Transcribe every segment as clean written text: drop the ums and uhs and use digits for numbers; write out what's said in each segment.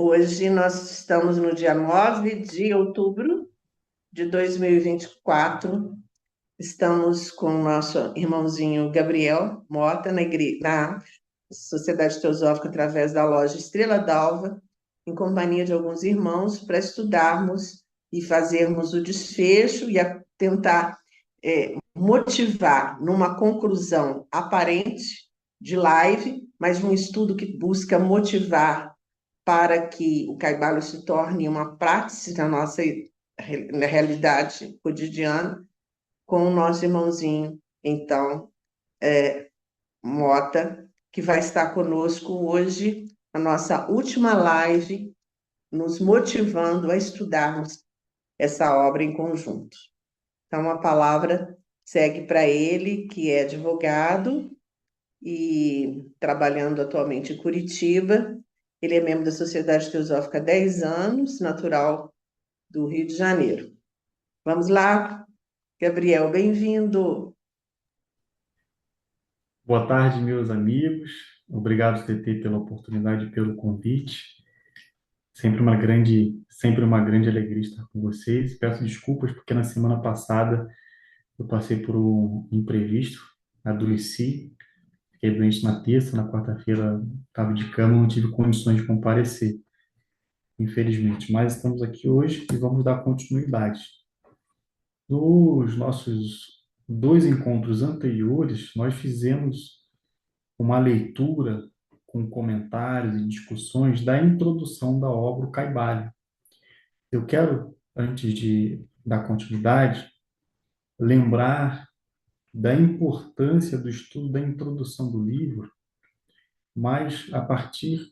Hoje nós estamos no dia 9 de outubro de 2024. Estamos com o nosso irmãozinho Gabriel Mota na Sociedade Teosófica através da loja Estrela d'Alva, em companhia de alguns irmãos, para estudarmos e fazermos o desfecho e tentar motivar numa conclusão aparente de live, mas um estudo que busca motivar para que o caibalho se torne uma prática na nossa na realidade cotidiana, com o nosso irmãozinho, então, Mota, que vai estar conosco hoje, na nossa última live, nos motivando a estudarmos essa obra em conjunto. Então, a palavra segue para ele, que é advogado e trabalhando atualmente em Curitiba. Ele é membro da Sociedade Teosófica há 10 anos, natural do Rio de Janeiro. Vamos lá, Gabriel, bem-vindo. Boa tarde, meus amigos. Obrigado, TT, pela oportunidade e pelo convite. Sempre uma grande alegria estar com vocês. Peço desculpas porque na semana passada eu passei por um imprevisto, adoeci, fiquei doente na terça, na quarta-feira estava de cama, não tive condições de comparecer, infelizmente. Mas estamos aqui hoje e vamos dar continuidade. Nos nossos dois encontros anteriores, nós fizemos uma leitura com comentários e discussões da introdução da obra O Caibalho. Eu quero, antes de dar continuidade, lembrar da importância do estudo da introdução do livro, mas a partir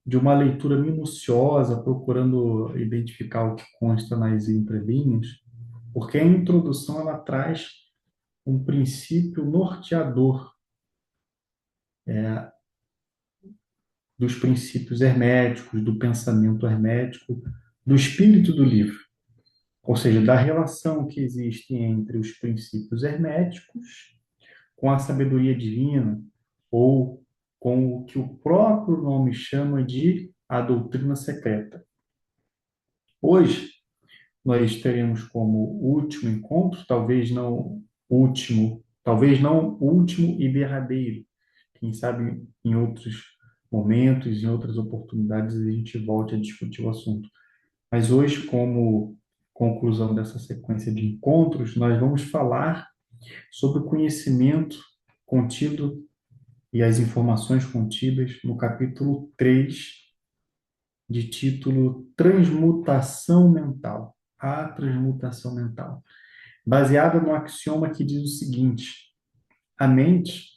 de uma leitura minuciosa, procurando identificar o que consta nas entrelinhas, porque a introdução ela traz um princípio norteador dos princípios herméticos, do pensamento hermético, do espírito do livro, ou seja, da relação que existe entre os princípios herméticos com a sabedoria divina, ou com o que o próprio nome chama de a doutrina secreta. Hoje, nós teremos como último encontro, talvez não último e derradeiro. Quem sabe em outros momentos, em outras oportunidades, a gente volte a discutir o assunto. Mas hoje, como conclusão dessa sequência de encontros, nós vamos falar sobre o conhecimento contido e as informações contidas no capítulo 3, de título Transmutação Mental. A transmutação mental. Baseada no axioma que diz o seguinte: a mente,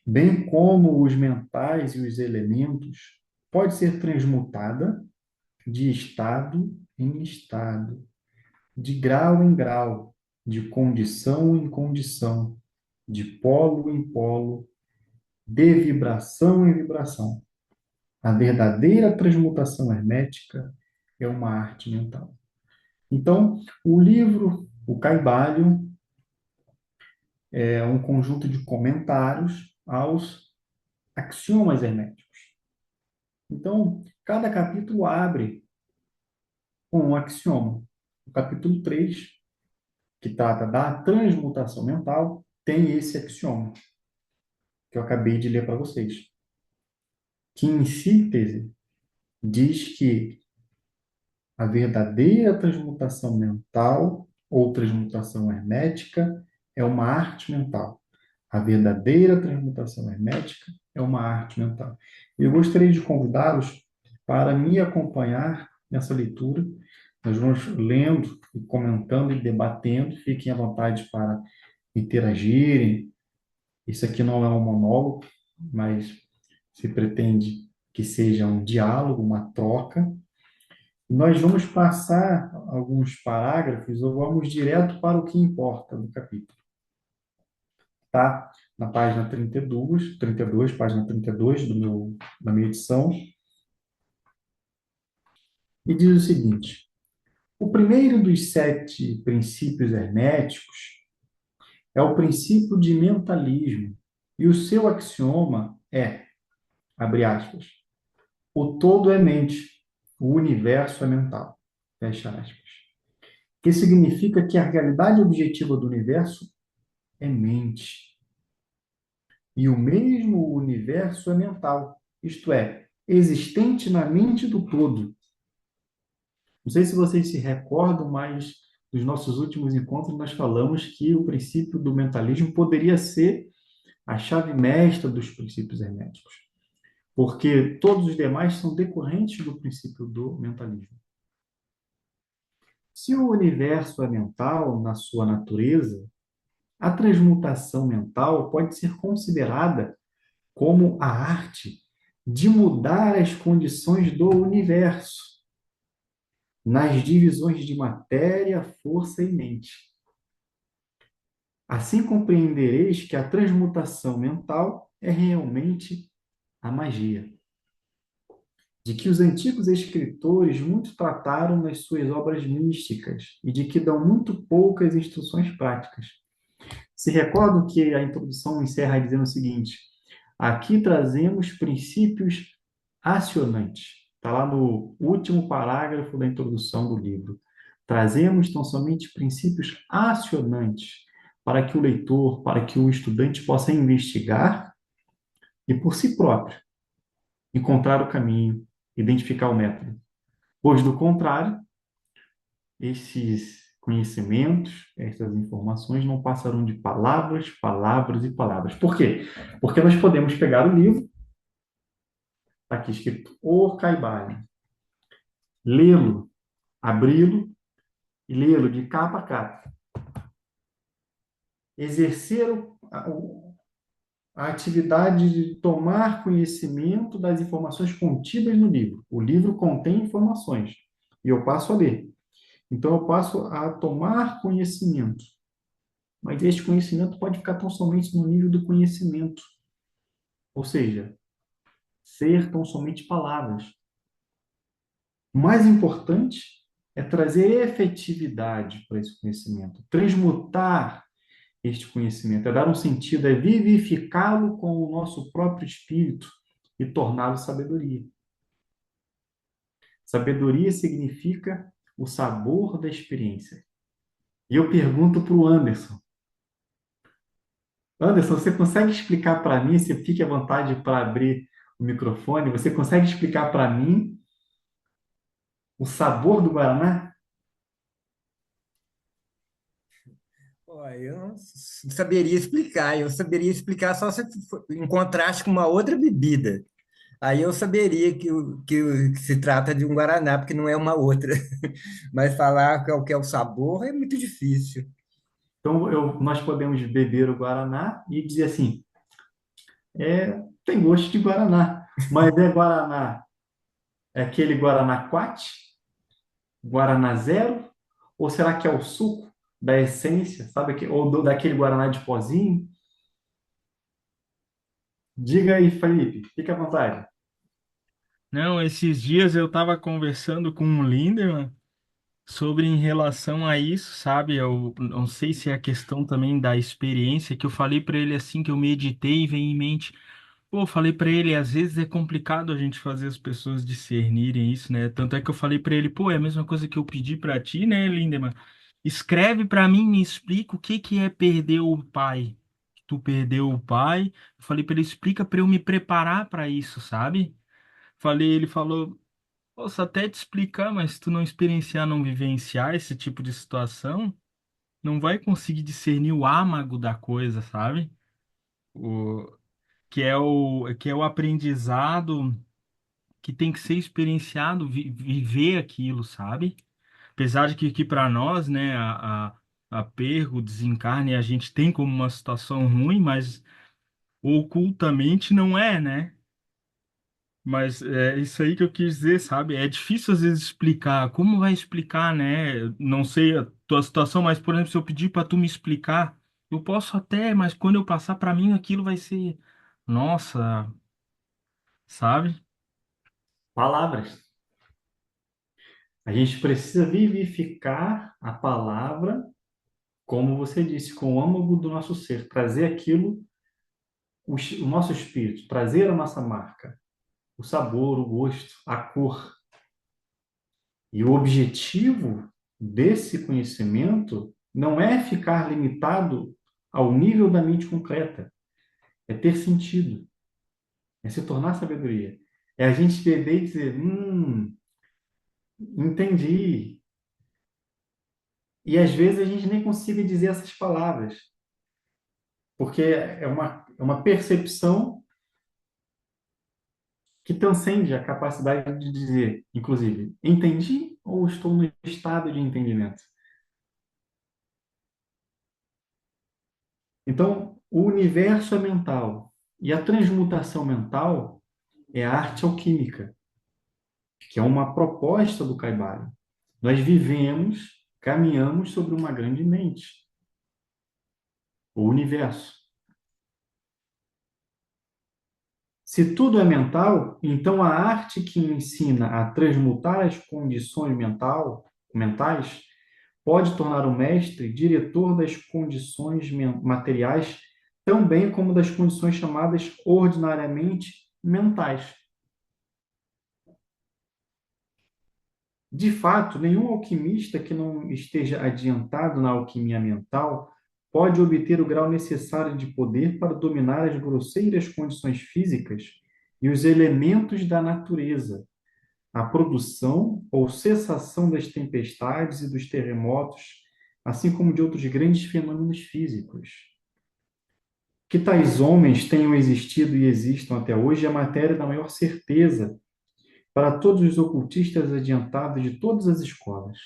bem como os mentais e os elementos, pode ser transmutada de estado em estado, de grau em grau, de condição em condição, de polo em polo, de vibração em vibração. A verdadeira transmutação hermética é uma arte mental. Então, o livro, o Caibalho, é um conjunto de comentários aos axiomas herméticos. Então, cada capítulo abre com um axioma. O capítulo 3, que trata da transmutação mental, tem esse axioma que eu acabei de ler para vocês, que, em síntese, diz que a verdadeira transmutação mental ou transmutação hermética é uma arte mental. A verdadeira transmutação hermética é uma arte mental. Eu gostaria de convidá-los para me acompanhar nessa leitura. Nós vamos lendo e comentando e debatendo. Fiquem à vontade para interagirem. Isso aqui não é um monólogo, mas se pretende que seja um diálogo, uma troca. Nós vamos passar alguns parágrafos ou vamos direto para o que importa do capítulo. Tá? Na página 32, página 32 da minha edição. E diz o seguinte: o primeiro dos 7 princípios herméticos é o princípio de mentalismo, e o seu axioma é, abre aspas, o todo é mente, o universo é mental. Fecha aspas. Que significa que a realidade objetiva do universo é mente. E o mesmo universo é mental, isto é, existente na mente do todo. Não sei se vocês se recordam, mas nos nossos últimos encontros nós falamos que o princípio do mentalismo poderia ser a chave mestra dos princípios herméticos, porque todos os demais são decorrentes do princípio do mentalismo. Se o universo é mental na sua natureza, a transmutação mental pode ser considerada como a arte de mudar as condições do universo nas divisões de matéria, força e mente. Assim compreendereis que a transmutação mental é realmente a magia, de que os antigos escritores muito trataram nas suas obras místicas e de que dão muito poucas instruções práticas. Se recordam que a introdução encerra dizendo o seguinte: aqui trazemos princípios acionantes. Está lá no último parágrafo da introdução do livro. Trazemos tão somente princípios acionantes para que o leitor, para que o estudante possa investigar e, por si próprio, encontrar o caminho, identificar o método. Pois, do contrário, esses conhecimentos, essas informações não passarão de palavras, palavras e palavras. Por quê? Porque nós podemos pegar o livro, está aqui escrito O Caibalion, lê-lo, abri-lo e lê-lo de capa a capa. Exercer a atividade de tomar conhecimento das informações contidas no livro. O livro contém informações e eu passo a ler. Então, eu passo a tomar conhecimento. Mas este conhecimento pode ficar tão somente no nível do conhecimento, ou seja, ser tão somente palavras. O mais importante é trazer efetividade para esse conhecimento, transmutar este conhecimento, é dar um sentido, é vivificá-lo com o nosso próprio espírito e torná-lo sabedoria. Sabedoria significa o sabor da experiência. E eu pergunto para o Anderson: Anderson, você consegue explicar para mim, se fique à vontade para abrir o microfone, você consegue explicar para mim o sabor do Guaraná? Ó, eu não saberia explicar, eu saberia explicar só se encontrasse com uma outra bebida. Aí eu saberia que se trata de um guaraná, porque não é uma outra. Mas falar qual que é o sabor é muito difícil. Então, nós podemos beber o Guaraná e dizer assim, tem gosto de Guaraná, mas é Guaraná, é aquele Guaraná Quat, Guaraná Zero, ou será que é o suco da essência, sabe? Ou daquele Guaraná de pozinho? Diga aí, Felipe, fique à vontade. Não, esses dias eu estava conversando com o Lindemann sobre em relação a isso, sabe? Eu não sei se é a questão também da experiência, que eu falei para ele assim que eu meditei e veio em mente. Pô, eu falei pra ele, às vezes é complicado a gente fazer as pessoas discernirem isso, né? Tanto é que eu falei pra ele, pô, é a mesma coisa que eu pedi pra ti, né, Lindemann? Escreve pra mim, me explica o que que é perder o pai. Tu perdeu o pai. Eu falei pra ele, explica pra eu me preparar pra isso, sabe? Falei, ele falou, posso até te explicar, mas se tu não experienciar, não vivenciar esse tipo de situação, não vai conseguir discernir o âmago da coisa, sabe? O que é o aprendizado que tem que ser experienciado, viver aquilo, sabe? Apesar de que para nós, né, a perda, o desencarne, a gente tem como uma situação ruim, mas ocultamente não é, né? Mas é isso aí que eu quis dizer, sabe? É difícil às vezes explicar. Como vai explicar, né? Não sei a tua situação, mas, por exemplo, se eu pedir para tu me explicar, eu posso até, mas quando eu passar para mim, aquilo vai ser, nossa, sabe? Palavras. A gente precisa vivificar a palavra, como você disse, com o âmago do nosso ser, trazer aquilo, o nosso espírito, trazer a nossa marca, o sabor, o gosto, a cor. E o objetivo desse conhecimento não é ficar limitado ao nível da mente concreta, é ter sentido, é se tornar sabedoria. É a gente beber e dizer, entendi. E às vezes a gente nem consegue dizer essas palavras, porque é uma percepção que transcende a capacidade de dizer, inclusive, entendi ou estou no estado de entendimento? Então, o universo é mental e a transmutação mental é a arte alquímica, que é uma proposta do Kybalion. Nós vivemos, caminhamos sobre uma grande mente, o universo. Se tudo é mental, então a arte que ensina a transmutar as condições mentais pode tornar o mestre diretor das condições materiais, também como das condições chamadas ordinariamente mentais. De fato, nenhum alquimista que não esteja adiantado na alquimia mental pode obter o grau necessário de poder para dominar as grosseiras condições físicas e os elementos da natureza, a produção ou cessação das tempestades e dos terremotos, assim como de outros grandes fenômenos físicos. Que tais homens tenham existido e existam até hoje é matéria da maior certeza para todos os ocultistas adiantados de todas as escolas.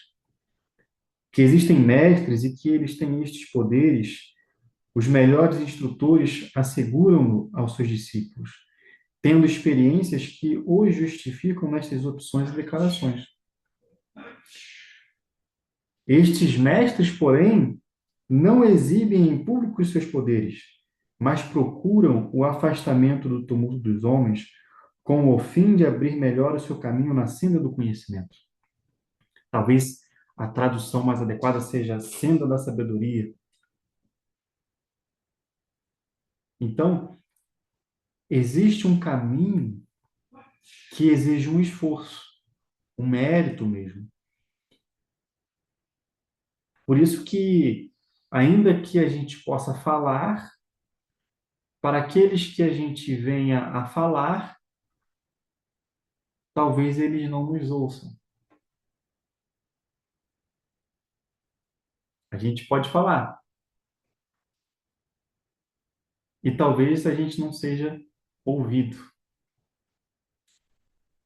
Que existem mestres e que eles têm estes poderes, os melhores instrutores asseguram-no aos seus discípulos, tendo experiências que os justificam nestas opções e declarações. Estes mestres, porém, não exibem em público os seus poderes, mas procuram o afastamento do tumulto dos homens com o fim de abrir melhor o seu caminho na senda do conhecimento. Talvez a tradução mais adequada seja a senda da sabedoria. Então, existe um caminho que exige um esforço, um mérito mesmo. Por isso que, ainda que a gente possa falar, para aqueles que a gente venha a falar, talvez eles não nos ouçam. A gente pode falar. E talvez a gente não seja ouvido.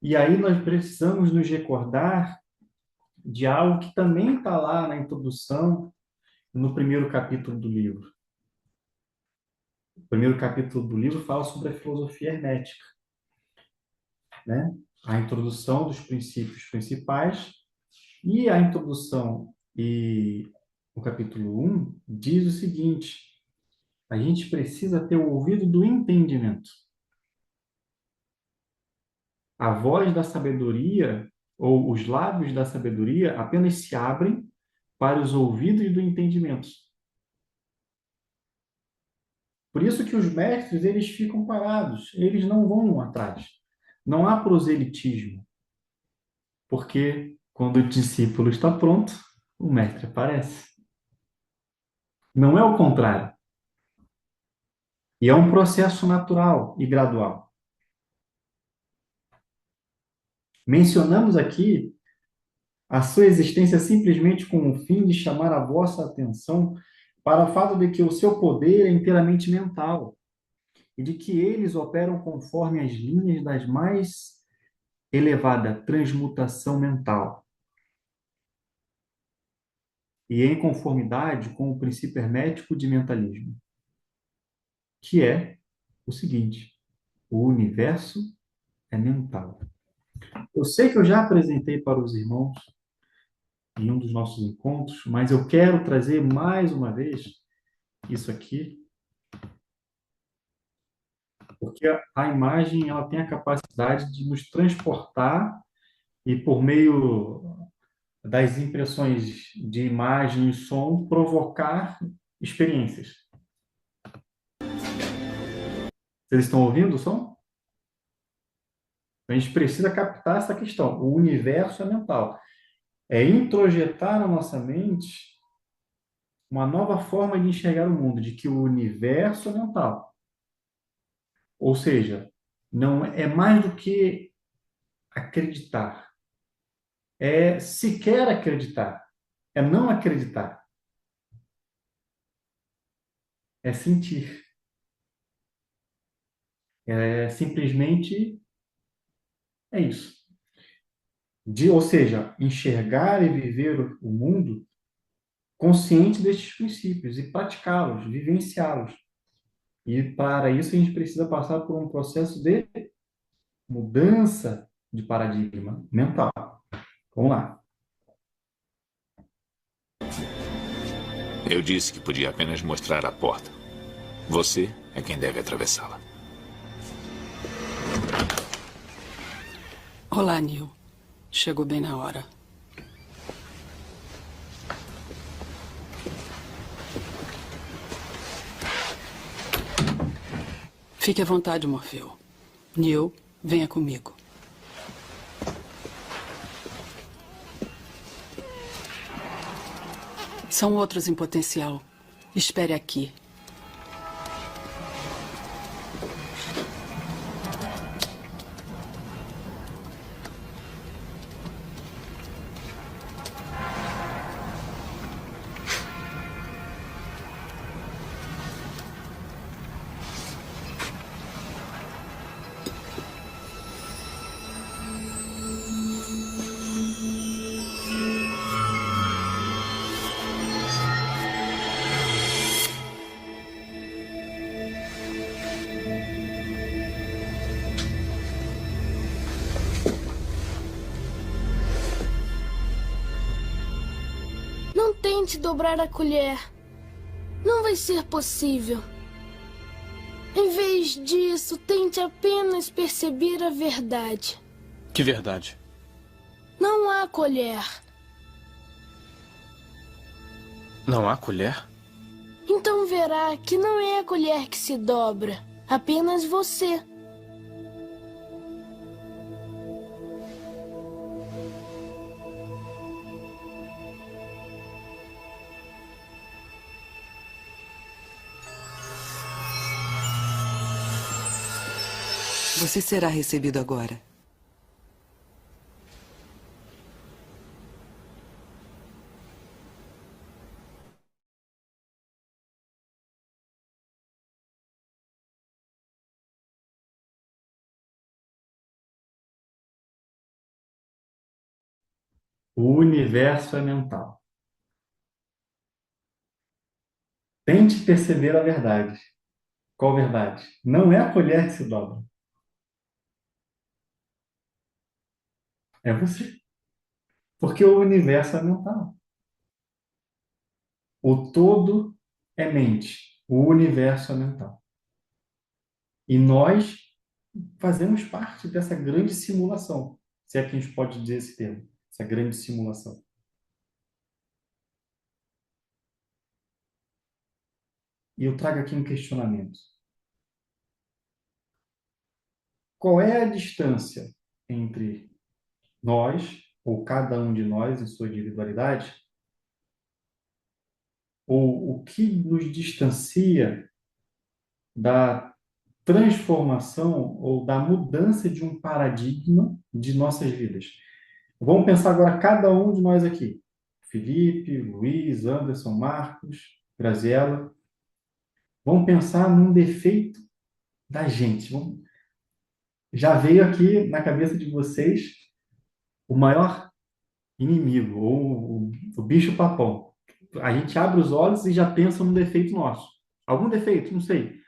E aí nós precisamos nos recordar de algo que também está lá na introdução, no primeiro capítulo do livro. O primeiro capítulo do livro fala sobre a filosofia hermética, né? A introdução dos princípios principais e a introdução e o capítulo 1 diz o seguinte: a gente precisa ter o ouvido do entendimento. A voz da sabedoria ou os lábios da sabedoria apenas se abrem para os ouvidos do entendimento. Por isso que os mestres, eles ficam parados, eles não vão atrás. Não há proselitismo. Porque quando o discípulo está pronto, o mestre aparece. Não é o contrário. E é um processo natural e gradual. Mencionamos aqui a sua existência simplesmente com o fim de chamar a vossa atenção para o fato de que o seu poder é inteiramente mental e de que eles operam conforme as linhas das mais elevada transmutação mental e em conformidade com o princípio hermético de mentalismo, que é o seguinte: o universo é mental. Eu sei que eu já apresentei para os irmãos em um dos nossos encontros, mas eu quero trazer mais uma vez isso aqui, porque a imagem ela tem a capacidade de nos transportar e, por meio das impressões de imagem e som, provocar experiências. Vocês estão ouvindo o som? A gente precisa captar essa questão. O universo é mental. É introjetar na nossa mente uma nova forma de enxergar o mundo, de que o universo é mental. Ou seja, não é mais do que acreditar. É sequer acreditar. É não acreditar. É sentir. É simplesmente é isso. Ou seja, enxergar e viver o mundo consciente destes princípios e praticá-los, vivenciá-los. E para isso a gente precisa passar por um processo de mudança de paradigma mental. Vamos lá. Eu disse que podia apenas mostrar a porta. Você é quem deve atravessá-la. Olá, Neil. Chegou bem na hora. Fique à vontade, Morfeu. Neil, venha comigo. São outros em potencial. Espere aqui. Não tente dobrar a colher. Não vai ser possível. Em vez disso, tente apenas perceber a verdade. Que verdade? Não há colher. Não há colher? Então verá que não é a colher que se dobra, apenas você. Você será recebido agora. O universo é mental. Tente perceber a verdade. Qual verdade? Não é a colher que se dobra. É você. Porque o universo é mental. O todo é mente. O universo é mental. E nós fazemos parte dessa grande simulação. Se é que a gente pode dizer esse termo. Essa grande simulação. E eu trago aqui um questionamento. Qual é a distância entre nós, ou cada um de nós em sua individualidade, ou o que nos distancia da transformação ou da mudança de um paradigma de nossas vidas? Vamos pensar agora cada um de nós aqui. Felipe, Luiz, Anderson, Marcos, Graziela. Vamos pensar num defeito da gente. Já veio aqui na cabeça de vocês o maior inimigo, ou o bicho-papão. A gente abre os olhos e já pensa num defeito nosso. Algum defeito, não sei.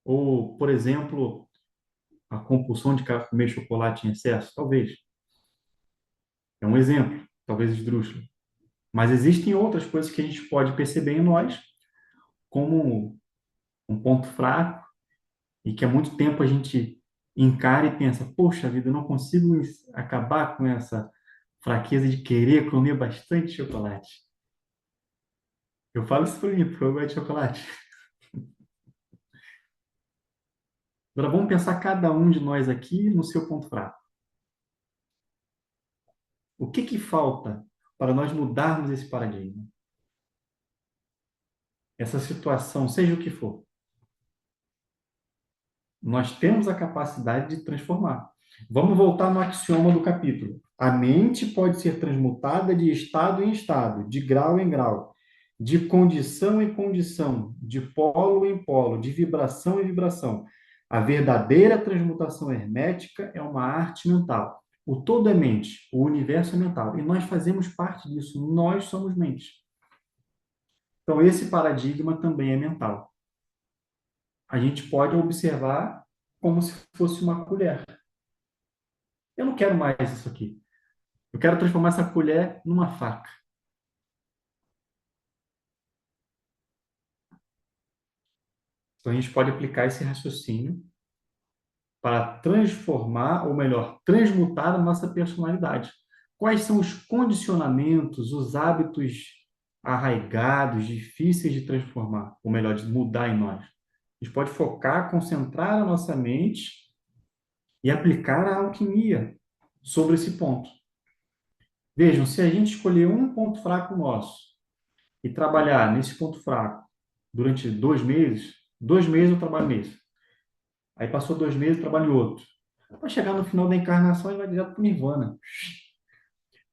Ou, por exemplo, a compulsão de comer chocolate em excesso, talvez. É um exemplo, talvez esdrúxulo. Mas existem outras coisas que a gente pode perceber em nós como um ponto fraco e que há muito tempo a gente encara e pensa, poxa vida, eu não consigo acabar com essa fraqueza de querer comer bastante chocolate. Eu falo isso por mim, porque eu gosto de chocolate. Agora vamos pensar cada um de nós aqui no seu ponto fraco. O que que falta? para nós mudarmos esse paradigma. Essa situação, seja o que for, nós temos a capacidade de transformar. Vamos voltar no axioma do capítulo. A mente pode ser transmutada de estado em estado, de grau em grau, de condição em condição, de polo em polo, de vibração em vibração. A verdadeira transmutação hermética é uma arte mental. O todo é mente, o universo é mental. E nós fazemos parte disso, nós somos mente. Então, esse paradigma também é mental. A gente pode observar como se fosse uma colher. Eu não quero mais isso aqui. Eu quero transformar essa colher numa faca. Então, a gente pode aplicar esse raciocínio para transformar, ou melhor, transmutar a nossa personalidade. Quais são os condicionamentos, os hábitos arraigados, difíceis de transformar, ou melhor, de mudar em nós? A gente pode focar, concentrar a nossa mente e aplicar a alquimia sobre esse ponto. Vejam, se a gente escolher um ponto fraco nosso e trabalhar nesse ponto fraco durante 2 meses eu trabalho nisso. Aí passou 2 meses, eu trabalho em outro. Para chegar no final da encarnação, ele vai direto para o Nirvana.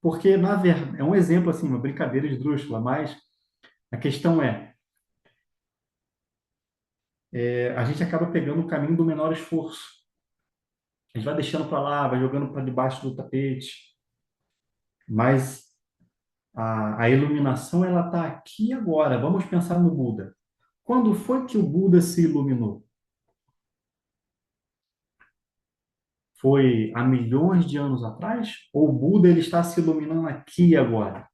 Porque, na verdade, é um exemplo, assim, uma brincadeira esdrúxula, mas a questão a gente acaba pegando o caminho do menor esforço. A gente vai deixando para lá, vai jogando para debaixo do tapete. Mas a iluminação, ela está aqui agora. Vamos pensar no Buda. Quando foi que o Buda se iluminou? Foi há milhões de anos atrás? Ou o Buda ele está se iluminando aqui e agora?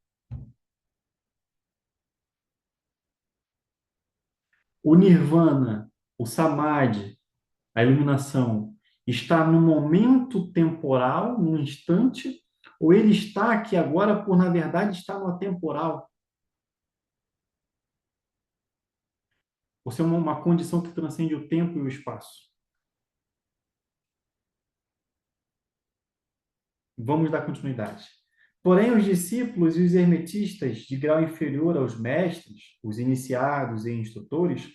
O Nirvana, o Samadhi, a iluminação, está no momento temporal, no instante, ou ele está aqui agora por, na verdade, estar no atemporal? Ou seja, uma condição que transcende o tempo e o espaço? Vamos dar continuidade. Porém, os discípulos e os hermetistas de grau inferior aos mestres, os iniciados e instrutores,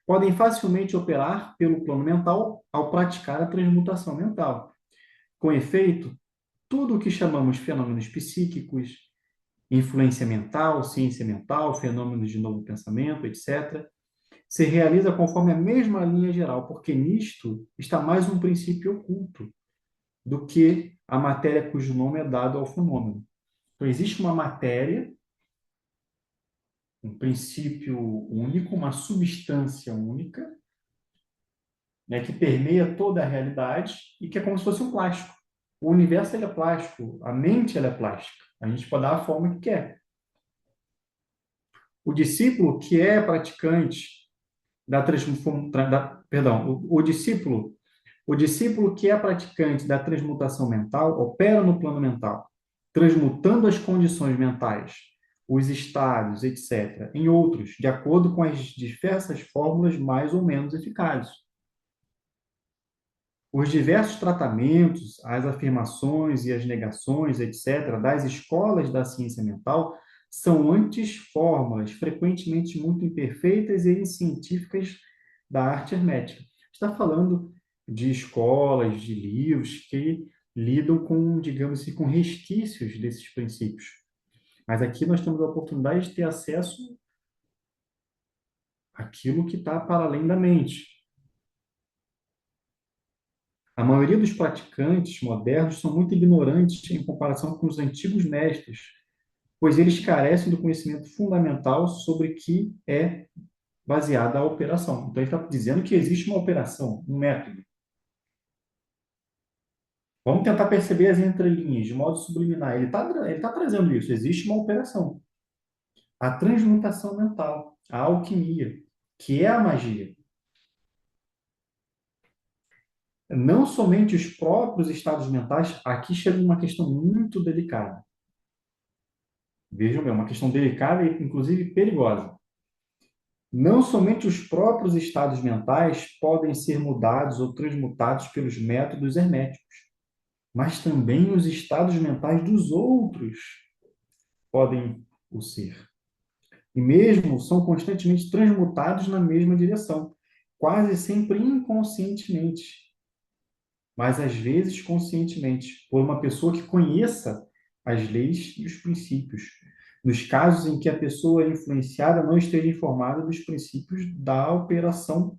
podem facilmente operar pelo plano mental ao praticar a transmutação mental. Com efeito, tudo o que chamamos fenômenos psíquicos, influência mental, ciência mental, fenômenos de novo pensamento, etc., se realiza conforme a mesma linha geral, porque nisto está mais um princípio oculto do que a matéria cujo nome é dado ao fenômeno. Então, existe uma matéria, um princípio único, uma substância única, né, que permeia toda a realidade e que é como se fosse um plástico. O universo ele é plástico, a mente ela é plástica. A gente pode dar a forma que quer. O discípulo que é praticante da transformação, o discípulo que é praticante da transmutação mental opera no plano mental, transmutando as condições mentais, os estados, etc., em outros, de acordo com as diversas fórmulas mais ou menos eficazes. Os diversos tratamentos, as afirmações e as negações, etc., das escolas da ciência mental são antes fórmulas frequentemente muito imperfeitas e científicas da arte hermética. Está falando de escolas, de livros que lidam com, digamos assim, com resquícios desses princípios. Mas aqui nós temos a oportunidade de ter acesso àquilo que está para além da mente. A maioria dos praticantes modernos são muito ignorantes em comparação com os antigos mestres, pois eles carecem do conhecimento fundamental sobre que é baseada a operação. Então, ele está dizendo que existe uma operação, um método. Vamos tentar perceber as entrelinhas, de modo subliminar. Ele tá trazendo isso. Existe uma operação. A transmutação mental, a alquimia, que é a magia. Não somente os próprios estados mentais, aqui chega uma questão muito delicada. Vejam bem, uma questão delicada e, inclusive, perigosa. Não somente os próprios estados mentais podem ser mudados ou transmutados pelos métodos herméticos, mas também os estados mentais dos outros. podem o ser. E mesmo são constantemente transmutados na mesma direção, quase sempre inconscientemente, mas às vezes conscientemente, por uma pessoa que conheça as leis e os princípios, nos casos em que a pessoa influenciada não esteja informada dos princípios da operação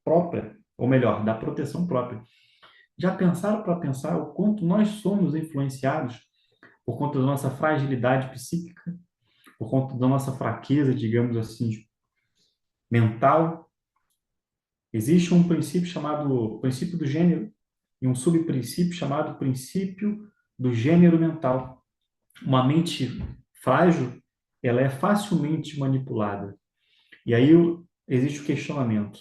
própria, ou melhor, da proteção própria. Já pensaram para pensar o quanto nós somos influenciados por conta da nossa fragilidade psíquica, por conta da nossa fraqueza, digamos assim, mental? Existe um princípio chamado princípio do gênero e um subprincípio chamado princípio do gênero mental. Uma mente frágil, ela é facilmente manipulada. E aí existe o questionamento: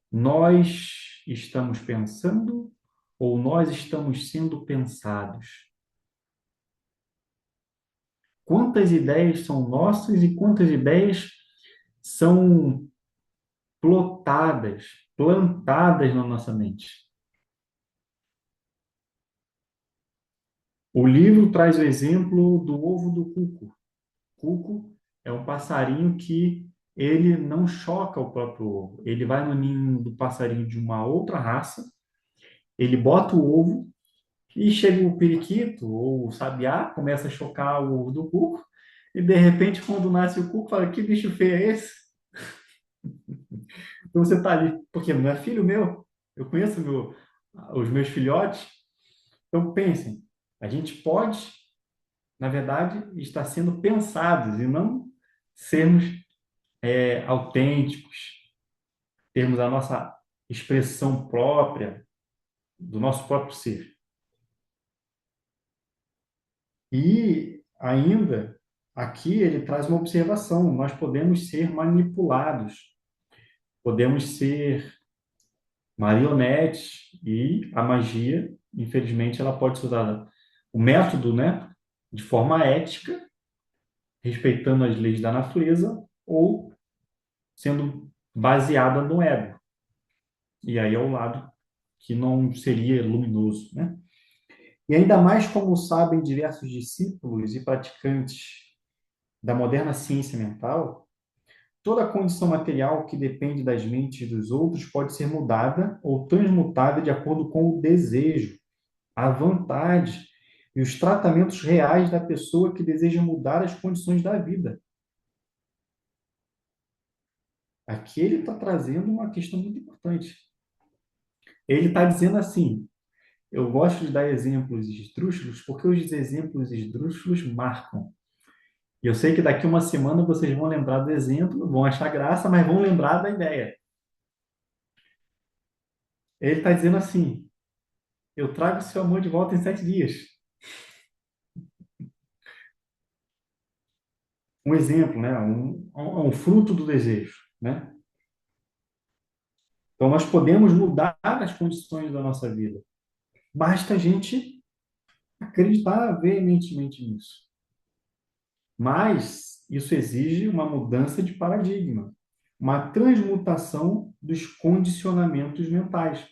nós estamos pensando ou nós estamos sendo pensados? Quantas ideias são nossas e quantas ideias são plantadas na nossa mente? O livro traz o exemplo do ovo do cuco. Cuco é um passarinho que ele não choca o próprio ovo. Ele vai no ninho do passarinho de uma outra raça, ele bota o ovo e chega o periquito ou o sabiá, começa a chocar o ovo do cuco e de repente quando nasce o cuco fala: que bicho feio é esse? Então você está ali, porque não é filho meu, eu conheço os meus filhotes. Então pensem, a gente pode, na verdade, estar sendo pensados e não sermos autênticos, termos a nossa expressão própria, do nosso próprio ser. E ainda, aqui ele traz uma observação: nós podemos ser manipulados, podemos ser marionetes, e a magia, infelizmente, ela pode ser usada, o método, né, de forma ética, respeitando as leis da natureza, ou sendo baseada no ego. E aí é o lado que não seria luminoso, né? E ainda mais como sabem diversos discípulos e praticantes da moderna ciência mental, toda condição material que depende das mentes dos outros pode ser mudada ou transmutada de acordo com o desejo, a vontade e os tratamentos reais da pessoa que deseja mudar as condições da vida. Aqui ele está trazendo uma questão muito importante. Ele está dizendo assim: eu gosto de dar exemplos esdrúxulos porque os exemplos esdrúxulos marcam. E eu sei que daqui uma semana vocês vão lembrar do exemplo, vão achar graça, mas vão lembrar da ideia. Ele está dizendo assim: eu trago seu amor de volta em 7 dias. Um exemplo, né? Um fruto do desejo, né? Então, nós podemos mudar as condições da nossa vida. Basta a gente acreditar veementemente nisso. Mas isso exige uma mudança de paradigma, uma transmutação dos condicionamentos mentais.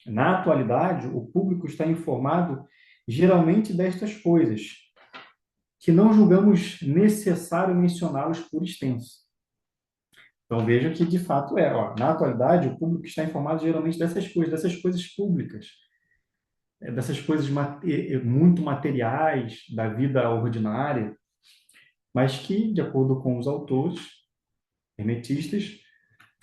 Na atualidade, o público está informado geralmente destas coisas, que não julgamos necessário mencioná-los por extenso. Então vejam que de fato é. Na atualidade, o público está informado geralmente dessas coisas públicas, dessas coisas muito materiais da vida ordinária, mas que, de acordo com os autores hermetistas,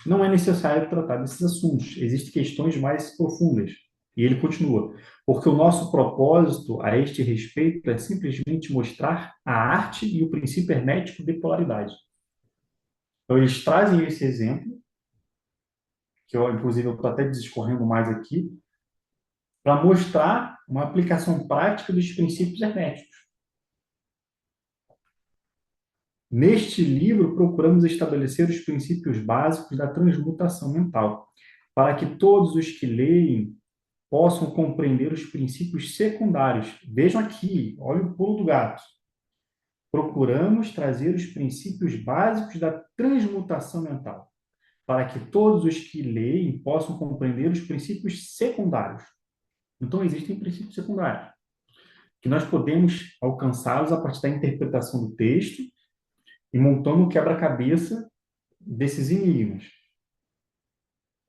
não é necessário tratar desses assuntos. Existem questões mais profundas. E ele continua: porque o nosso propósito a este respeito é simplesmente mostrar a arte e o princípio hermético de polaridade. Então, eles trazem esse exemplo, que eu, inclusive, estou até discorrendo mais aqui, para mostrar uma aplicação prática dos princípios herméticos. Neste livro, procuramos estabelecer os princípios básicos da transmutação mental, para que todos os que leem possam compreender os princípios secundários. Vejam aqui, olha o pulo do gato. Procuramos trazer os princípios básicos da transmutação mental, para que todos os que leem possam compreender os princípios secundários. Então, existem princípios secundários, que nós podemos alcançá-los a partir da interpretação do texto e montando o quebra-cabeça desses enigmas.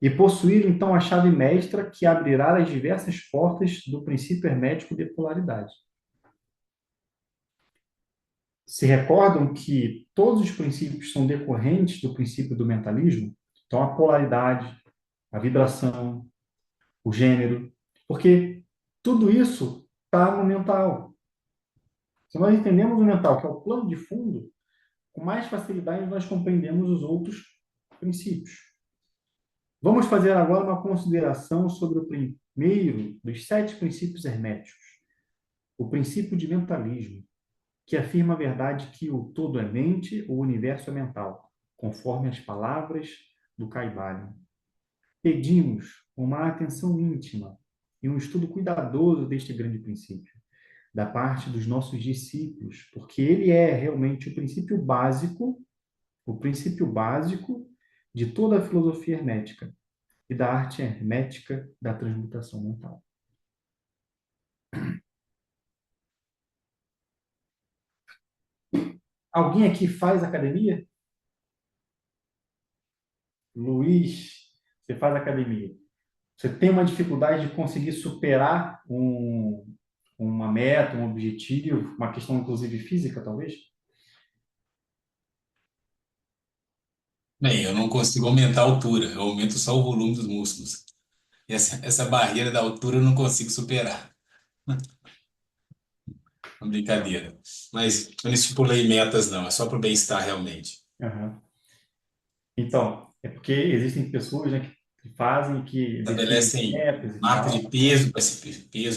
E possuir, então, a chave mestra que abrirá as diversas portas do princípio hermético de polaridade. Se recordam que todos os princípios são decorrentes do princípio do mentalismo? Então, a polaridade, a vibração, o gênero, porque tudo isso está no mental. Se nós entendemos o mental, que é o plano de fundo, com mais facilidade nós compreendemos os outros princípios. Vamos fazer agora uma consideração sobre o primeiro dos 7 princípios herméticos, o princípio de mentalismo, que afirma a verdade que o todo é mente, o universo é mental, conforme as palavras do Kybalion. Pedimos uma atenção íntima e um estudo cuidadoso deste grande princípio, da parte dos nossos discípulos, porque ele é realmente o princípio básico de toda a filosofia hermética e da arte hermética da transmutação mental. Alguém aqui faz academia? Luiz, você faz academia. Você tem uma dificuldade de conseguir superar uma meta, um objetivo, uma questão inclusive física, talvez? Bem, eu não consigo aumentar a altura, eu aumento só o volume dos músculos. E essa barreira da altura eu não consigo superar. Uma brincadeira. Mas eu não estipulei metas, não, é só para o bem-estar realmente. Uhum. Então, é porque existem pessoas, né, que fazem, que definem Estabelecem metas e marca tal. de peso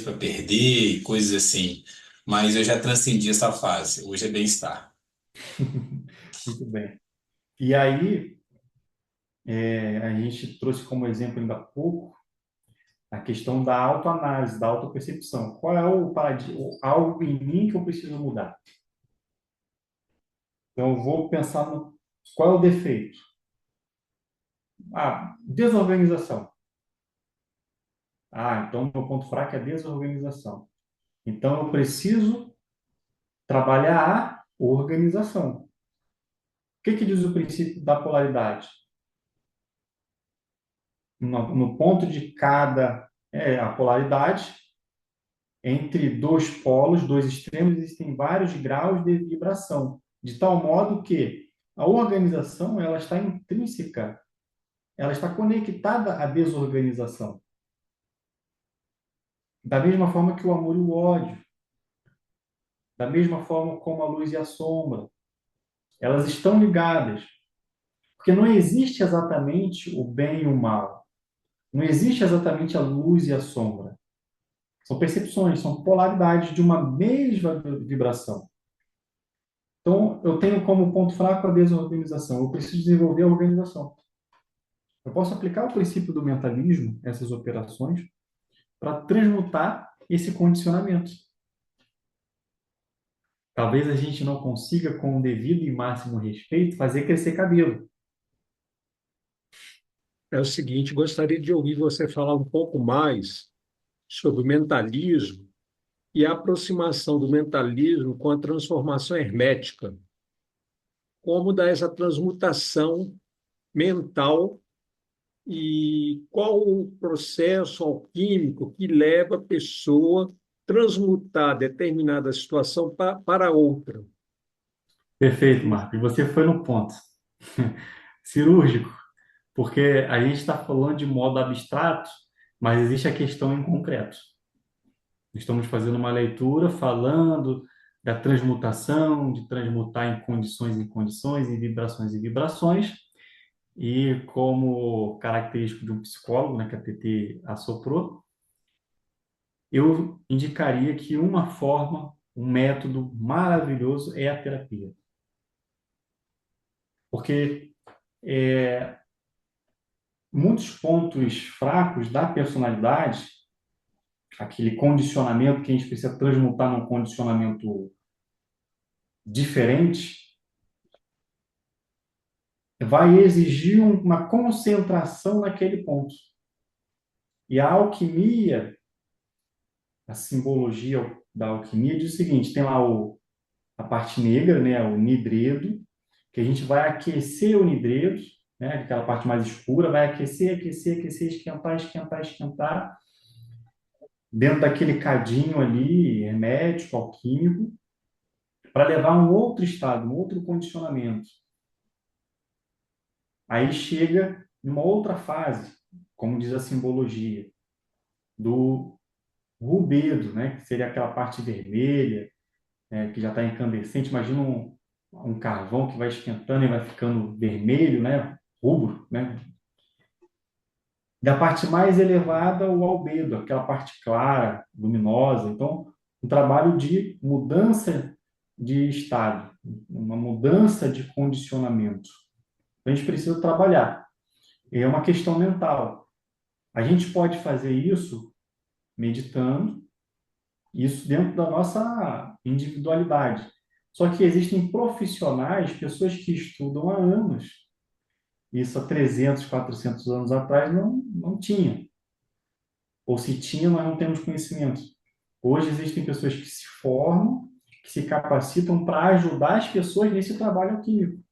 para perder e coisas assim. Mas eu já transcendi essa fase. Hoje é bem-estar. Muito bem. E aí, a gente trouxe como exemplo ainda há pouco a questão da autoanálise, da autopercepção. Qual é o paradigma, algo em mim que eu preciso mudar? Então, eu vou pensar no qual é o defeito. Desorganização. Então meu ponto fraco é a desorganização. Então, eu preciso trabalhar a organização. O que diz o princípio da polaridade? No ponto de a polaridade, entre dois polos, dois extremos, existem vários graus de vibração, de tal modo que a organização ela está intrínseca, ela está conectada à desorganização. Da mesma forma que o amor e o ódio, da mesma forma como a luz e a sombra, elas estão ligadas, porque não existe exatamente o bem e o mal, não existe exatamente a luz e a sombra. São percepções, são polaridades de uma mesma vibração. Então, eu tenho como ponto fraco a desorganização. Eu preciso desenvolver a organização. Eu posso aplicar o princípio do mentalismo, essas operações, para transmutar esse condicionamento. Talvez a gente não consiga, com o devido e máximo respeito, fazer crescer cabelo. É o seguinte, gostaria de ouvir você falar um pouco mais sobre o mentalismo e a aproximação do mentalismo com a transformação hermética. Como dá essa transmutação mental e qual o processo alquímico que leva a pessoa a transmutar determinada situação para outra. Perfeito, Marco. E você foi no ponto. Cirúrgico, porque a gente está falando de modo abstrato, mas existe a questão em concreto. Estamos fazendo uma leitura falando da transmutação, de transmutar em condições, em vibrações, e como característico de um psicólogo, né, que a TT assoprou, eu indicaria que uma forma, um método maravilhoso é a terapia. Porque muitos pontos fracos da personalidade, aquele condicionamento que a gente precisa transmutar num condicionamento diferente, vai exigir uma concentração naquele ponto. E a alquimia, a simbologia da alquimia diz o seguinte: tem lá a parte negra, né, o nidredo, que a gente vai aquecer o nidredo, né, aquela parte mais escura, vai aquecer, aquecer, aquecer, esquentar, esquentar, esquentar, dentro daquele cadinho ali, hermético, alquímico, para levar a um outro estado, um outro condicionamento. Aí chega numa outra fase, como diz a simbologia, do rubedo, né, que seria aquela parte vermelha, que já está incandescente. Imagina um carvão que vai esquentando e vai ficando vermelho, né, rubro, né? Da parte mais elevada, o albedo, aquela parte clara, luminosa. Então, um trabalho de mudança de estado, uma mudança de condicionamento. A gente precisa trabalhar. É uma questão mental. A gente pode fazer isso meditando, isso dentro da nossa individualidade. Só que existem profissionais, pessoas que estudam há anos. Isso há 300, 400 anos atrás não tinha. Ou se tinha, nós não temos conhecimento. Hoje existem pessoas que se formam, que se capacitam para ajudar as pessoas nesse trabalho alquímico.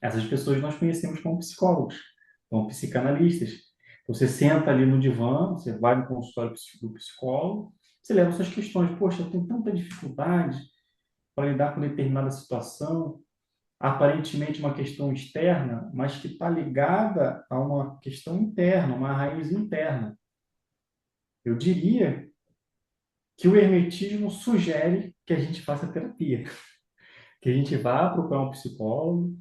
Essas pessoas nós conhecemos como psicólogos, como psicanalistas. Você senta ali no divã, você vai no consultório do psicólogo, você leva suas questões. Poxa, eu tenho tanta dificuldade para lidar com determinada situação, aparentemente uma questão externa, mas que está ligada a uma questão interna, uma raiz interna. Eu diria que o hermetismo sugere que a gente faça terapia, que a gente vá procurar um psicólogo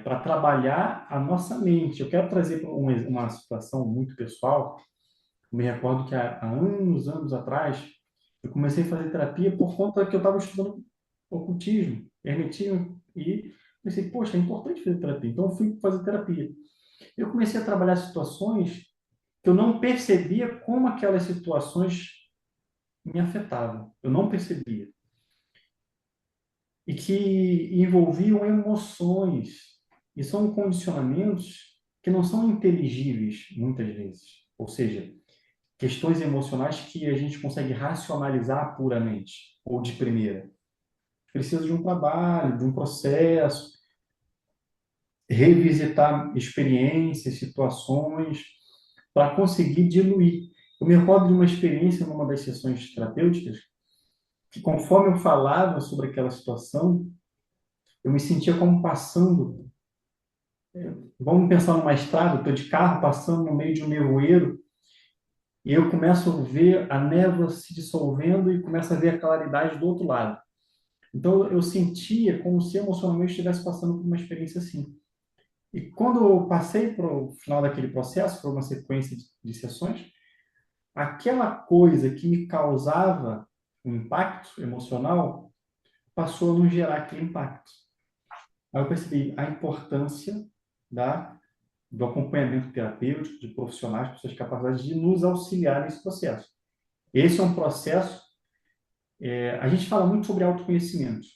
para trabalhar a nossa mente. Eu quero trazer uma situação muito pessoal. Eu me recordo que há anos atrás, eu comecei a fazer terapia por conta que eu estava estudando ocultismo, hermetismo, e pensei, poxa, é importante fazer terapia. Então, eu fui fazer terapia. Eu comecei a trabalhar situações que eu não percebia como aquelas situações me afetavam. Eu não percebia. E que envolviam emoções. E são condicionamentos que não são inteligíveis, muitas vezes. Ou seja, questões emocionais que a gente consegue racionalizar puramente, ou de primeira. Precisa de um trabalho, de um processo, revisitar experiências, situações, para conseguir diluir. Eu me recordo de uma experiência numa das sessões terapêuticas, que conforme eu falava sobre aquela situação, eu me sentia como passando. Vamos pensar numa estrada, estou de carro passando no meio de um nevoeiro, e eu começo a ver a névoa se dissolvendo e começo a ver a claridade do outro lado. Então eu sentia como se emocionalmente estivesse passando por uma experiência assim. E quando eu passei para o final daquele processo, por uma sequência de sessões, aquela coisa que me causava um impacto emocional passou a não gerar aquele impacto. Aí eu percebi a importância do acompanhamento terapêutico, de profissionais, pessoas capazes de nos auxiliar nesse processo. Esse é um processo. A gente fala muito sobre autoconhecimento.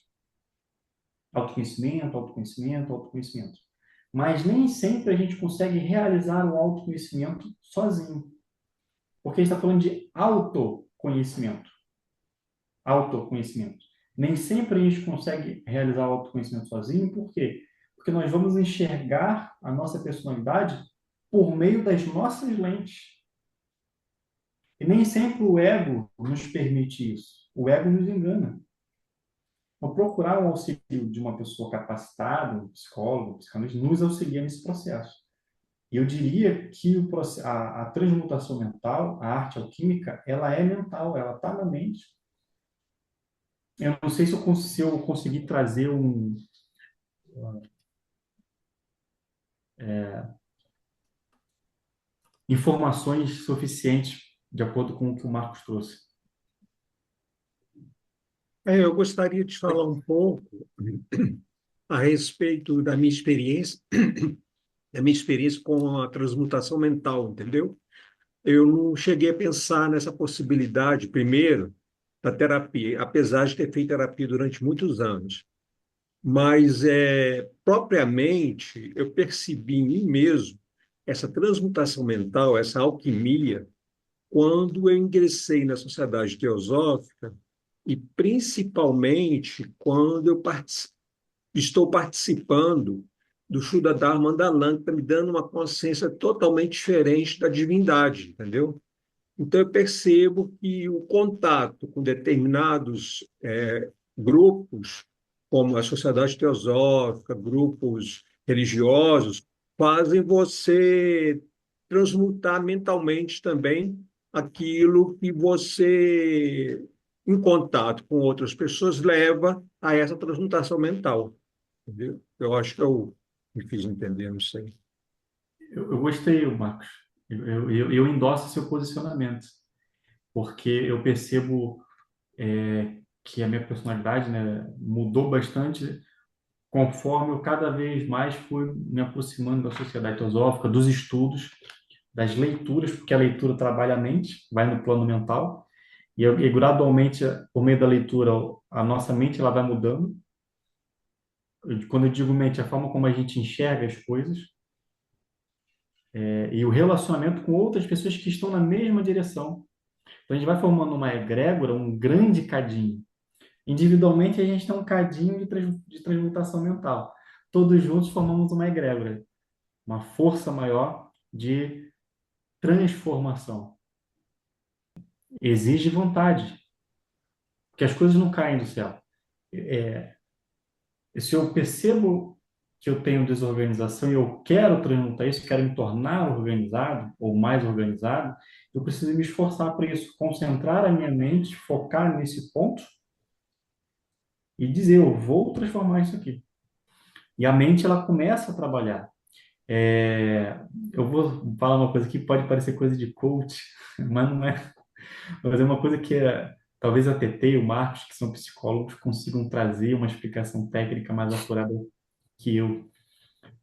Autoconhecimento, autoconhecimento, autoconhecimento. Mas nem sempre a gente consegue realizar o autoconhecimento sozinho. Porque a gente está falando de autoconhecimento. Autoconhecimento. Nem sempre a gente consegue realizar o autoconhecimento sozinho. Por quê? Porque nós vamos enxergar a nossa personalidade por meio das nossas lentes. E nem sempre o ego nos permite isso. O ego nos engana. Então, procurar o auxílio de uma pessoa capacitada, um psicólogo, um psicanalista, nos auxilia nesse processo. E eu diria que a transmutação mental, a arte alquímica, ela é mental, ela está na mente. Eu não sei se eu consegui trazer informações suficientes de acordo com o que o Marcos trouxe. Eu gostaria de falar um pouco a respeito da minha experiência com a transmutação mental, entendeu? Eu não cheguei a pensar nessa possibilidade, primeiro, da terapia, apesar de ter feito terapia durante muitos anos. Mas, propriamente, eu percebi em mim mesmo essa transmutação mental, essa alquimia, quando eu ingressei na Sociedade Teosófica e principalmente quando eu estou participando do Shuddha Dharma Andalan, que está me dando uma consciência totalmente diferente da divindade, entendeu? Então, eu percebo que o contato com determinados grupos, como a Sociedade Teosófica, grupos religiosos, fazem você transmutar mentalmente também aquilo que você, em contato com outras pessoas, leva a essa transmutação mental. Entendeu? Eu acho que eu me fiz entender, não sei. Eu gostei, Marcos. Eu endosso seu posicionamento, porque eu percebo que a minha personalidade, né, mudou bastante conforme eu cada vez mais fui me aproximando da sociedade teosófica, dos estudos, das leituras, porque a leitura trabalha a mente, vai no plano mental, e gradualmente, por meio da leitura, a nossa mente ela vai mudando. Quando eu digo mente, a forma como a gente enxerga as coisas, e o relacionamento com outras pessoas que estão na mesma direção. Então, a gente vai formando uma egrégora, um grande cadinho. Individualmente, a gente tem um cadinho de transmutação mental. Todos juntos formamos uma egrégora, uma força maior de transformação. Exige vontade, porque as coisas não caem do céu. Se eu percebo que eu tenho desorganização e eu quero transmutar isso, quero me tornar organizado ou mais organizado, eu preciso me esforçar para isso, concentrar a minha mente, focar nesse ponto e dizer, eu vou transformar isso aqui. E a mente, ela começa a trabalhar. Eu vou falar uma coisa que pode parecer coisa de coach, mas não é. Mas é uma coisa que talvez a TT e o Marcos, que são psicólogos, consigam trazer uma explicação técnica mais apurada que eu.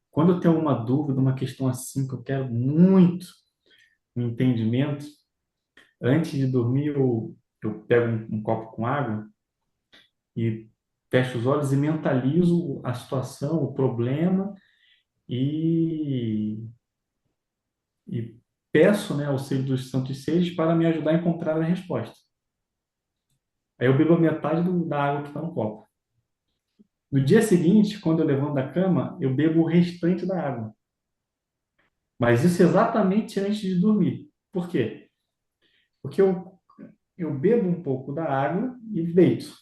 Quando eu tenho uma dúvida, uma questão assim, que eu quero muito um entendimento, antes de dormir, eu pego um copo com água e fecho os olhos e mentalizo a situação, o problema e peço, né, auxílio dos santos seres para me ajudar a encontrar a resposta. Aí eu bebo a metade da água que está no copo. No dia seguinte, quando eu levanto da cama, eu bebo o restante da água. Mas isso exatamente antes de dormir. Por quê? Porque eu bebo um pouco da água e deito.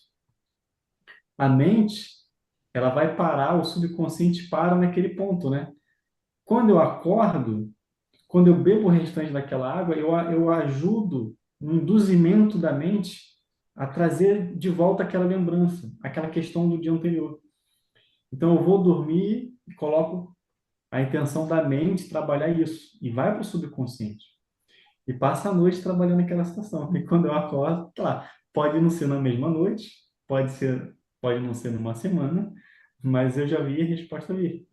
A mente, ela vai parar, o subconsciente para naquele ponto, né? Quando eu acordo, quando eu bebo o restante daquela água, eu ajudo no induzimento da mente a trazer de volta aquela lembrança, aquela questão do dia anterior. Então, eu vou dormir e coloco a intenção da mente trabalhar isso. E vai para o subconsciente. E passa a noite trabalhando aquela situação. E quando eu acordo, claro, pode não ser na mesma noite, pode não ser numa semana, mas eu já vi a resposta vir.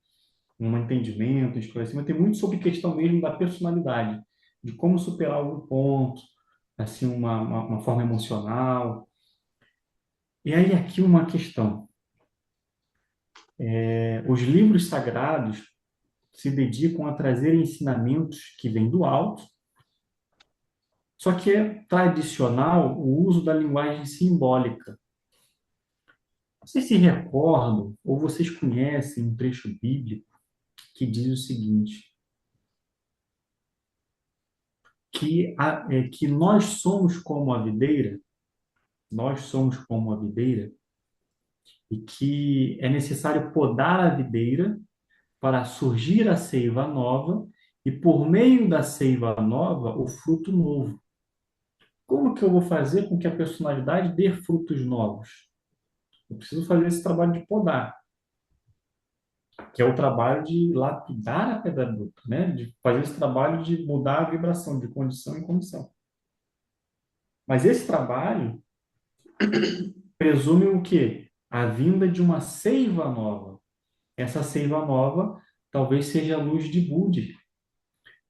Um entendimento, um esclarecimento. Tem muito sobre questão mesmo da personalidade, de como superar algum ponto, assim, uma forma emocional. E aí, aqui uma questão. Os livros sagrados se dedicam a trazer ensinamentos que vêm do alto, só que é tradicional o uso da linguagem simbólica. Vocês se recordam, ou vocês conhecem um trecho bíblico que diz o seguinte, que nós somos como a videira, e que é necessário podar a videira para surgir a seiva nova e, por meio da seiva nova, o fruto novo. Como que eu vou fazer com que a personalidade dê frutos novos? Eu preciso fazer esse trabalho de podar, que é o trabalho de lapidar a pedra bruta, né? De fazer esse trabalho de mudar a vibração de condição em condição. Mas esse trabalho presume o quê? A vinda de uma seiva nova. Essa seiva nova talvez seja a luz de Budi.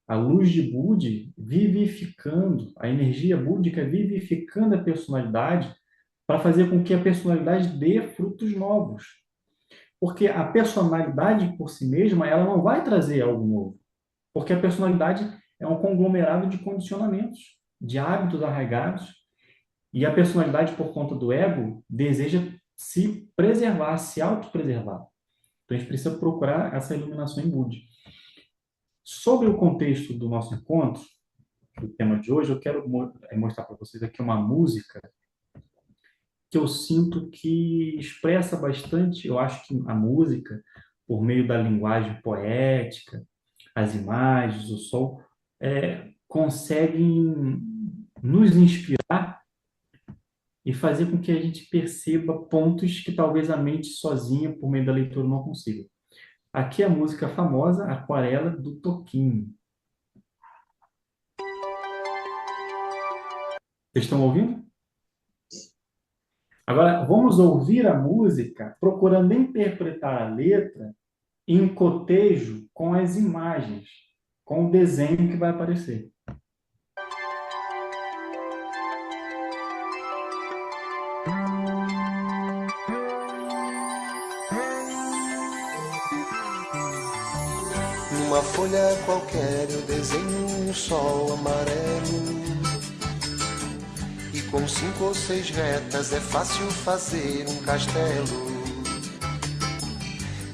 A luz de Budi vivificando, a energia búdica vivificando a personalidade para fazer com que a personalidade dê frutos novos. Porque a personalidade por si mesma, ela não vai trazer algo novo. Porque a personalidade é um conglomerado de condicionamentos. de hábitos arraigados, e a personalidade, por conta do ego, deseja se preservar, se autopreservar. Então, a gente precisa procurar essa iluminação em Budi. Sobre o contexto do nosso encontro, o tema de hoje, eu quero mostrar para vocês aqui uma música que eu sinto que expressa bastante. Eu acho que a música, por meio da linguagem poética, as imagens, o som, conseguem nos inspirar e fazer com que a gente perceba pontos que talvez a mente sozinha, por meio da leitura, não consiga. Aqui a música famosa, Aquarela, do Toquinho. Vocês estão ouvindo? Agora, vamos ouvir a música procurando interpretar a letra em cotejo com as imagens, com o desenho que vai aparecer. Numa folha qualquer eu desenho um sol amarelo, e com 5 ou 6 retas é fácil fazer um castelo.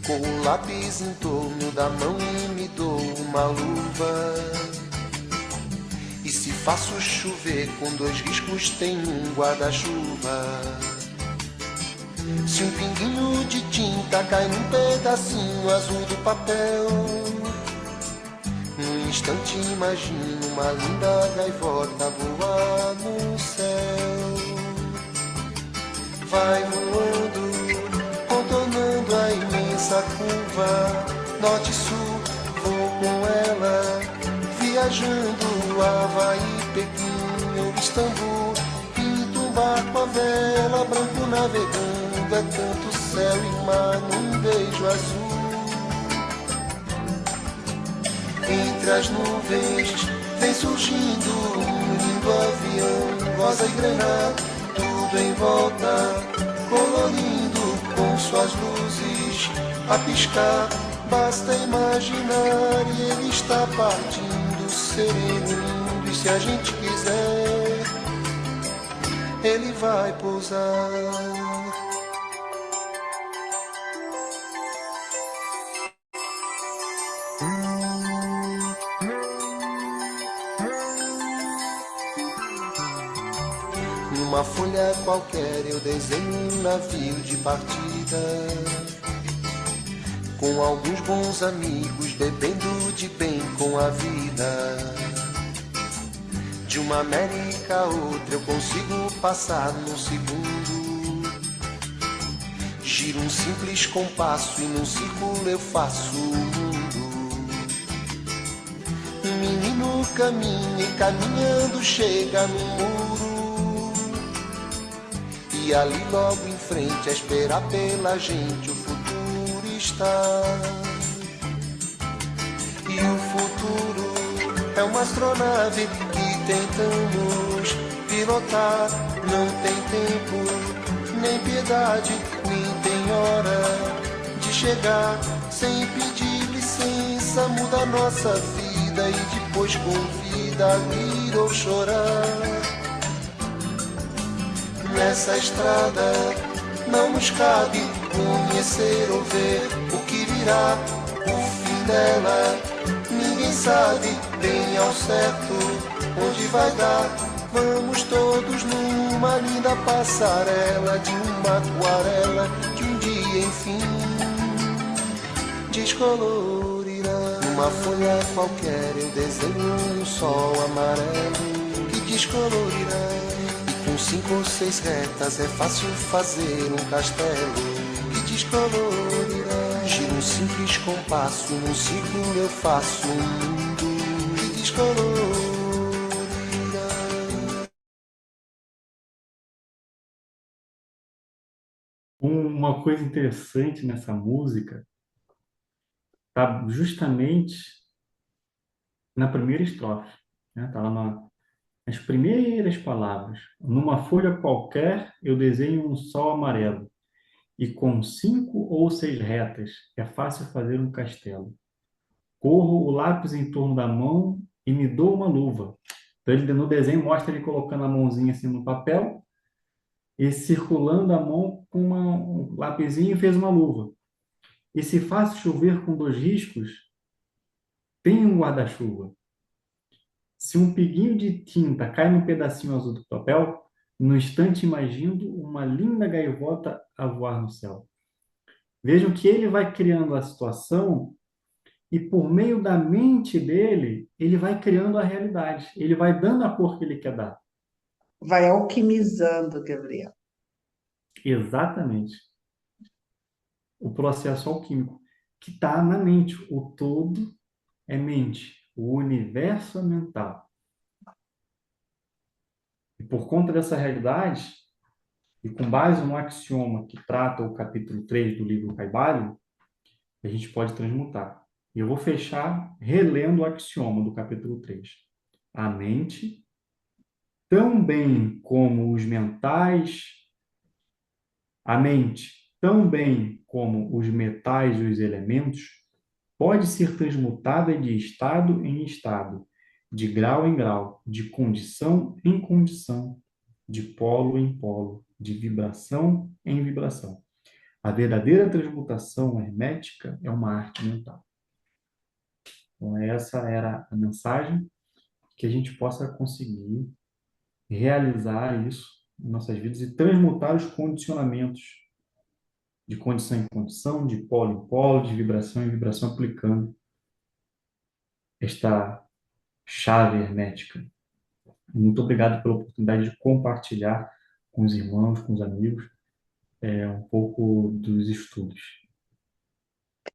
Com o lápis em torno da mão e me dou uma luva, e se faço chover com 2 riscos tem um guarda-chuva. Se um pinguinho de tinta cai num pedacinho azul do papel, num instante imagino uma linda gaivota voar no céu. Vai voando, contornando a imensa curva, norte e sul, vou com ela, viajando Havaí, Pequim ou Istambul. Pinto um barco à vela, branco navegando, é tanto céu e mar num beijo azul. Entre as nuvens vem surgindo um lindo avião, rosa e granada, tudo em volta, colorindo com suas luzes a piscar. Basta imaginar e ele está partindo, sereno, lindo, e se a gente quiser, ele vai pousar. Numa folha qualquer eu desenho um navio de partida, com alguns bons amigos, bebendo de bem com a vida. De uma América a outra eu consigo passar num segundo. Giro um simples compasso e num círculo eu faço o mundo. Um menino caminha e caminhando chega no muro, e ali logo em frente a esperar pela gente o futuro está. E o futuro é uma astronave que tentamos pilotar. Não tem tempo, nem piedade, nem tem hora de chegar. Sem pedir licença muda nossa vida e depois convida a rir ou chorar. Nessa estrada não nos cabe conhecer ou ver o que virá, o fim dela. Ninguém sabe bem ao certo onde vai dar. Vamos todos numa linda passarela de uma aquarela que um dia enfim descolorirá. Numa folha qualquer eu desenho um sol amarelo que descolorirá. Com 5 ou 6 retas é fácil fazer um castelo que descolorirá. Giro um simples compasso, num círculo eu faço um mundo que descolorirá. Uma coisa interessante nessa música está justamente na primeira estrofe, né? Tá lá nas primeiras palavras. Numa folha qualquer eu desenho um sol amarelo, e com 5 ou 6 retas é fácil fazer um castelo. Corro o lápis em torno da mão e me dou uma luva, Então, ele, no desenho, mostra ele colocando a mãozinha assim no papel e circulando a mão com um lapisinho e fez uma luva. E se faz chover com 2 riscos, tem um guarda-chuva. Se um pinguinho de tinta cai num pedacinho azul do papel, no instante imagino uma linda gaivota a voar no céu. Vejam que ele vai criando a situação e por meio da mente dele, ele vai criando a realidade. Ele vai dando a cor que ele quer dar. Vai alquimizando, Gabriel. Exatamente. O processo alquímico que está na mente. O todo é mente. O universo é mental. E por conta dessa realidade, e com base no axioma que trata o capítulo 3 do livro Kybalion, a gente pode transmutar. E eu vou fechar relendo o axioma do capítulo 3. A mente, tão bem como os mentais, a mente, tão bem como os metais e os elementos, pode ser transmutada de estado em estado, de grau em grau, de condição em condição, de polo em polo, de vibração em vibração. A verdadeira transmutação hermética é uma arte mental. Então, essa era a mensagem, que a gente possa conseguir realizar isso em nossas vidas e transmutar os condicionamentos de condição em condição, de polo em polo, de vibração em vibração, aplicando esta chave hermética. Muito obrigado pela oportunidade de compartilhar com os irmãos, com os amigos, um pouco dos estudos.